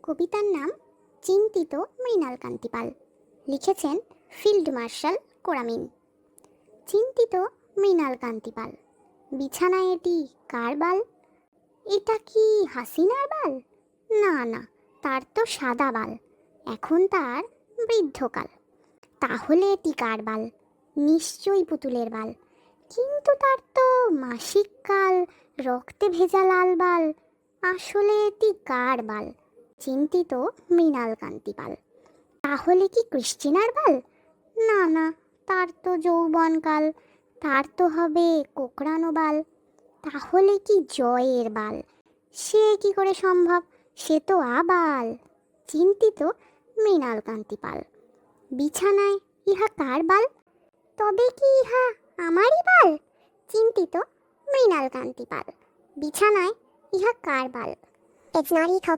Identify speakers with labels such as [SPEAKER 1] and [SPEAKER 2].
[SPEAKER 1] কবিতার নাম চিন্তিত মৃণালকান্তি পাল। লিখেছেন ফিল্ড মার্শাল কোরামিন। চিন্তিত মৃণালকান্তি পাল, বিছানায় এটি কার বাল? এটা কি হাসিনার বাল? না না, তার তো সাদা বাল, এখন তার বৃদ্ধকাল। তাহলে এটি কার বাল? নিশ্চয়ই পুতুলের বাল, কিন্তু তার তো মাসিক কাল, রক্তে ভেজা লাল বাল। আসলে এটি কার বাল? চিন্তিত মৃণালকান্তি পাল। তাহলে কি ক্রিস্টিনার বাল? না না, তার তো যৌবনকাল, তার তো হবে কোকড়ানো বাল। তাহলে কি জয়ের বাল? সে কি করে সম্ভব, সে তো আবাল। চিন্তিত মৃণালকান্তি পাল, বিছানায় ইহা কার বাল? তবে কি ইহা আমারই বাল? চিন্তিত মৃণালকান্তি পাল, বিছানায় ইহা কার বাল? It's not eco